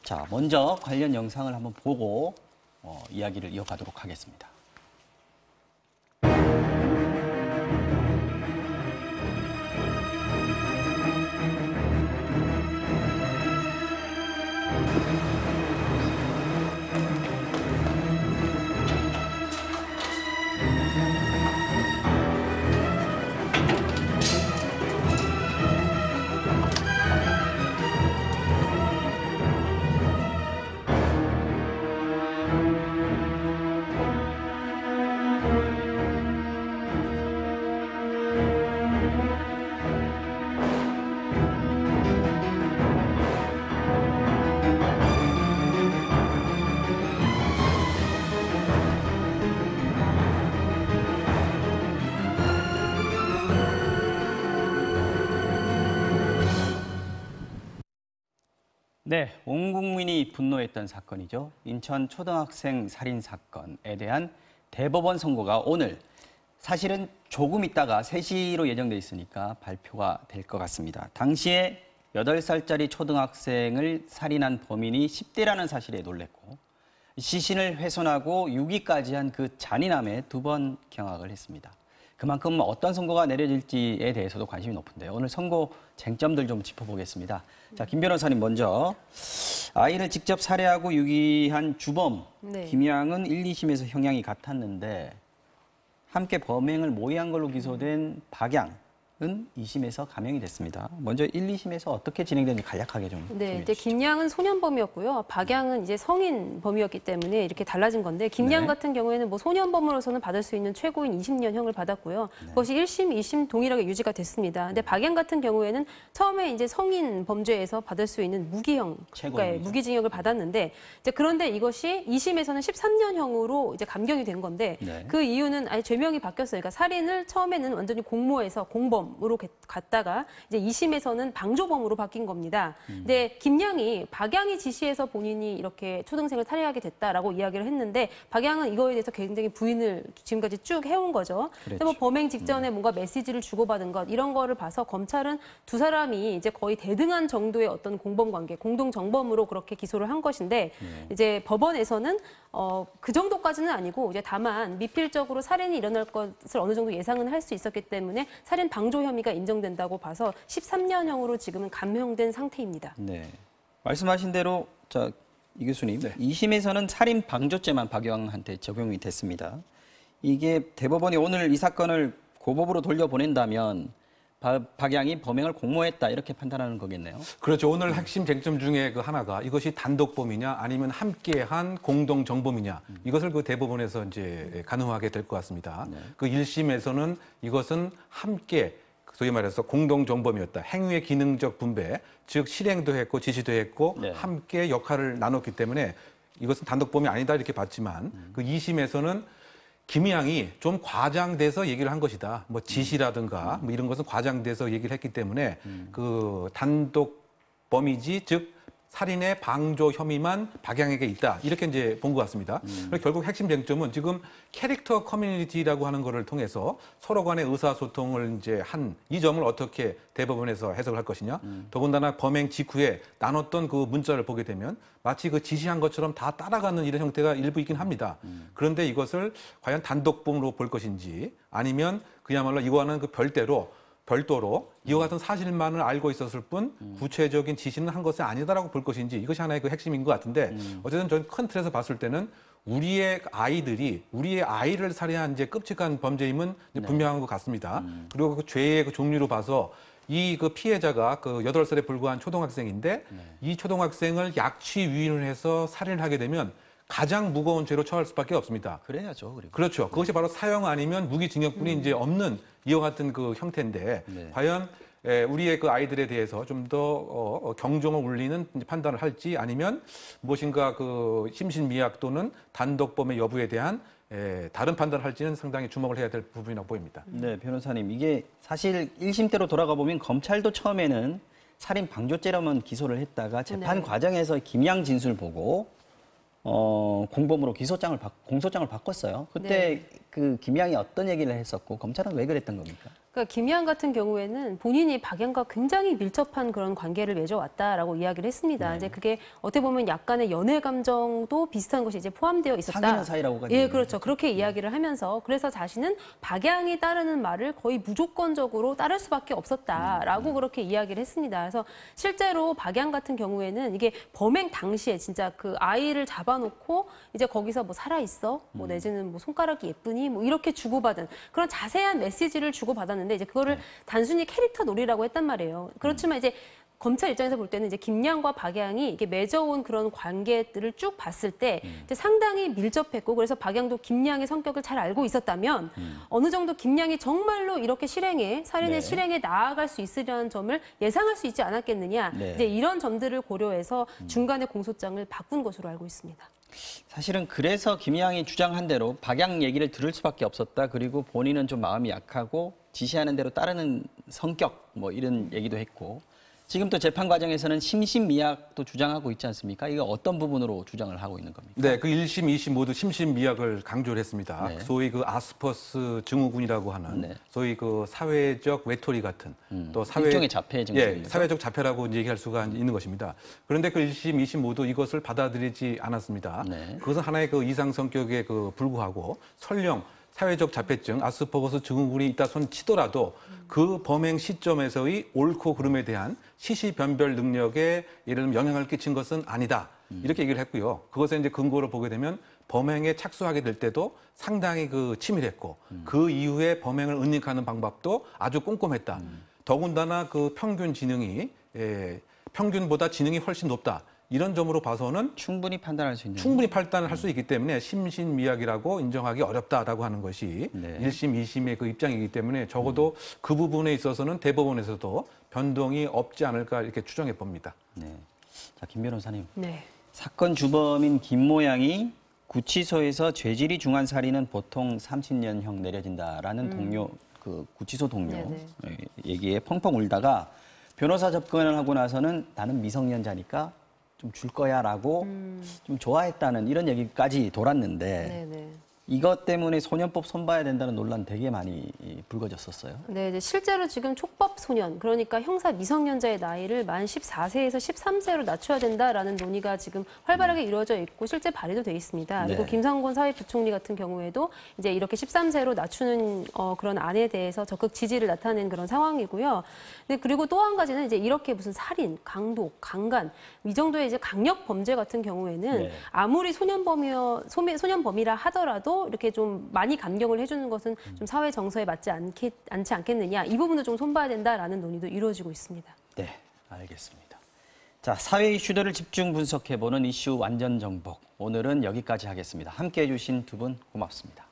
자, 먼저 관련 영상을 한번 보고 이야기를 이어가도록 하겠습니다. 네, 온 국민이 분노했던 사건이죠. 인천 초등학생 살인 사건에 대한 대법원 선고가 오늘 사실은 조금 있다가 3시로 예정돼 있으니까 발표가 될 것 같습니다. 당시에 8살짜리 초등학생을 살인한 범인이 10대라는 사실에 놀랬고 시신을 훼손하고 유기까지 한 그 잔인함에 2번 경악을 했습니다. 그만큼 어떤 선고가 내려질지에 대해서도 관심이 높은데요. 오늘 선고 쟁점들 좀 짚어보겠습니다. 자, 김 변호사님 먼저 아이를 직접 살해하고 유기한 주범 김양은 1, 2심에서 형량이 같았는데 함께 범행을 모의한 걸로 기소된 박양은 2심에서 감형이 됐습니다. 먼저 1, 2심에서 어떻게 진행되는지 간략하게 좀 네, 이제 김양은 소년범이었고요. 박양은 이제 성인범이었기 때문에 이렇게 달라진 건데 김양 같은 경우에는 뭐 소년범으로서는 받을 수 있는 최고인 20년형을 받았고요. 그것이 1심, 2심 동일하게 유지가 됐습니다. 근데 박양 같은 경우에는 처음에 이제 성인 범죄에서 받을 수 있는 무기형, 그러니까 무기징역을 받았는데 이제 그런데 이것이 2심에서는 13년형으로 이제 감경이 된 건데 그 이유는 아예 죄명이 바뀌었어요. 그러니까 살인을 처음에는 완전히 공모해서 공범 으로 갔다가 이제 2심에서는 방조범으로 바뀐 겁니다. 근데 김양이 박양이 지시해서 본인이 이렇게 초등생을 살해하게 됐다라고 이야기를 했는데 박양은 이거에 대해서 굉장히 부인을 지금까지 쭉 해온 거죠. 근데 뭐 범행 직전에 뭔가 메시지를 주고받은 것 이런 거를 봐서 검찰은 두 사람이 이제 거의 대등한 정도의 어떤 공범 관계, 공동 정범으로 그렇게 기소를 한 것인데 이제 법원에서는 그 정도까지는 아니고 이제 다만 미필적으로 살인이 일어날 것을 어느 정도 예상은 할 수 있었기 때문에 살인 방조 혐의가 인정된다고 봐서 13년형으로 지금은 감형된 상태입니다. 네, 말씀하신 대로 이 교수님, 2심에서는 살인 방조죄만 박영한테 적용이 됐습니다. 이게 대법원이 오늘 이 사건을 고법으로 돌려보낸다면 박양이 범행을 공모했다 이렇게 판단하는 거겠네요. 그렇죠. 오늘 핵심 쟁점 중에 그 하나가 이것이 단독범이냐 아니면 함께한 공동 정범이냐 이것을 그 대법원에서 이제 가늠하게 될 것 같습니다. 그 1심에서는 이것은 함께 소위 말해서 공동 정범이었다. 행위의 기능적 분배, 즉 실행도 했고 지시도 했고 함께 역할을 나눴기 때문에 이것은 단독범이 아니다 이렇게 봤지만 그 2심에서는 김양이 좀 과장돼서 얘기를 한 것이다. 뭐 지시라든가 뭐 이런 것은 과장돼서 얘기를 했기 때문에 그 단독범이지 즉 살인의 방조 혐의만 박양에게 있다. 이렇게 이제 본 것 같습니다. 결국 핵심 쟁점은 지금 캐릭터 커뮤니티라고 하는 거를 통해서 서로 간의 의사소통을 이제 한 이 점을 어떻게 대법원에서 해석을 할 것이냐. 더군다나 범행 직후에 나눴던 그 문자를 보게 되면 마치 그 지시한 것처럼 다 따라가는 이런 형태가 일부 있긴 합니다. 그런데 이것을 과연 단독범으로 볼 것인지 아니면 그야말로 이거와는 그 별도로 이와 같은 사실만을 알고 있었을 뿐 구체적인 지시는 한 것이 아니다라고 볼 것인지 이것이 하나의 그 핵심인 것 같은데 어쨌든 저는 큰 틀에서 봤을 때는 우리의 아이를 살해한 이제 끔찍한 범죄임은 분명한 것 같습니다. 그리고 그 죄의 그 종류로 봐서 이 그 피해자가 그 8살에 불과한 초등학생인데 이 초등학생을 약취 유인을 해서 살인을 하게 되면 가장 무거운 죄로 처할 수밖에 없습니다. 그래야죠. 그리고. 그렇죠. 그것이 바로 사형 아니면 무기징역뿐이 이제 없는 이와 같은 그 형태인데 과연 우리의 그 아이들에 대해서 좀 더 경종을 울리는 판단을 할지 아니면 무엇인가 그 심신미약 또는 단독범의 여부에 대한 다른 판단을 할지는 상당히 주목을 해야 될 부분이라고 보입니다. 네, 변호사님. 이게 사실 1심 때로 돌아가 보면 검찰도 처음에는 살인 방조죄로만 기소를 했다가 재판 과정에서 김양 진술 보고 공범으로 공소장을 바꿨어요. 그때 그 김양이 어떤 얘기를 했었고 검찰은 왜 그랬던 겁니까? 그러니까 김양 같은 경우에는 본인이 박양과 굉장히 밀접한 그런 관계를 맺어왔다라고 이야기를 했습니다. 네. 이제 그게 어떻게 보면 약간의 연애 감정도 비슷한 것이 이제 포함되어 있었다. 사귀는 사이라고까지. 예, 그렇죠. 그렇게 이야기를 하면서 그래서 자신은 박양이 따르는 말을 거의 무조건적으로 따를 수밖에 없었다라고 그렇게 이야기를 했습니다. 그래서 실제로 박양 같은 경우에는 이게 범행 당시에 진짜 그 아이를 잡아놓고 이제 거기서 뭐 살아있어, 뭐 내지는 뭐 손가락이 예쁘니, 뭐 이렇게 주고받은 그런 자세한 메시지를 주고받았는데 이제 그거를 단순히 캐릭터 놀이라고 했단 말이에요. 그렇지만 이제 검찰 입장에서 볼 때는 이제 김양과 박양이 이게 맺어온 그런 관계들을 쭉 봤을 때 이제 상당히 밀접했고 그래서 박양도 김양의 성격을 잘 알고 있었다면 어느 정도 김양이 정말로 이렇게 살인의 네. 실행에 나아갈 수 있으려는 점을 예상할 수 있지 않았겠느냐. 네. 이제 이런 점들을 고려해서 중간에 공소장을 바꾼 것으로 알고 있습니다. 사실은 그래서 김양이 주장한 대로 박양 얘기를 들을 수밖에 없었다. 그리고 본인은 좀 마음이 약하고 지시하는 대로 따르는 성격 뭐 이런 얘기도 했고 지금 또 재판 과정에서는 심신미약도 주장하고 있지 않습니까? 이거 어떤 부분으로 주장을 하고 있는 겁니까? 네, 그 1심, 2심 모두 심신미약을 강조를 했습니다. 네. 소위 그 아스퍼스 증후군이라고 하는 네. 소위 그 사회적 외톨이 같은 또 일종의 자폐 증세인 예, 거죠? 사회적 자폐라고 얘기할 수가 있는 것입니다. 그런데 그 1심, 2심 모두 이것을 받아들이지 않았습니다. 네. 그것은 하나의 그 이상 성격에 그 불구하고 설령 사회적 자폐증, 아스퍼거스 증후군이 있다 손 치더라도 그 범행 시점에서의 옳고 그름에 대한 시시변별 능력에 예를 들면 영향을 끼친 것은 아니다. 이렇게 얘기를 했고요. 그것에 이제 근거로 보게 되면 범행에 착수하게 될 때도 상당히 그 치밀했고 그 이후에 범행을 은닉하는 방법도 아주 꼼꼼했다. 더군다나 그 평균 지능이 평균보다 지능이 훨씬 높다. 이런 점으로 봐서는 충분히 판단할 수 있는. 충분히 판단을 할 수 있기 때문에 심신미약이라고 인정하기 어렵다라고 하는 것이 네. 1심, 2심의 그 입장이기 때문에 적어도 그 부분에 있어서는 대법원에서도 변동이 없지 않을까 이렇게 추정해 봅니다. 네. 자, 김 변호사님. 네. 사건 주범인 김 모양이 구치소에서 죄질이 중한 살인은 보통 30년형 내려진다라는 동료, 그 구치소 동료 네네. 얘기에 펑펑 울다가 변호사 접근을 하고 나서는 나는 미성년자니까 좀 줄 거야라고 좀 좋아했다는 이런 얘기까지 돌았는데 네네. 이것 때문에 소년법 손봐야 된다는 논란 되게 많이 불거졌었어요. 네, 이제 실제로 지금 촉법 소년, 그러니까 형사 미성년자의 나이를 만 14세에서 13세로 낮춰야 된다라는 논의가 지금 활발하게 이루어져 있고 실제 발의도 돼 있습니다. 그리고 네. 김상곤 사회부총리 같은 경우에도 이제 이렇게 13세로 낮추는 그런 안에 대해서 적극 지지를 나타낸 그런 상황이고요. 네, 그리고 또 한 가지는 이제 이렇게 무슨 살인, 강독, 강간 이 정도의 이제 강력 범죄 같은 경우에는 네. 아무리 소년범이라 하더라도 이렇게 좀 많이 감경을 해주는 것은 좀 사회 정서에 맞지 않지 않겠느냐. 이 부분도 좀 손봐야 된다라는 논의도 이루어지고 있습니다. 네, 알겠습니다. 자, 사회 이슈들을 집중 분석해보는 이슈 완전 정복. 오늘은 여기까지 하겠습니다. 함께해 주신 두 분 고맙습니다.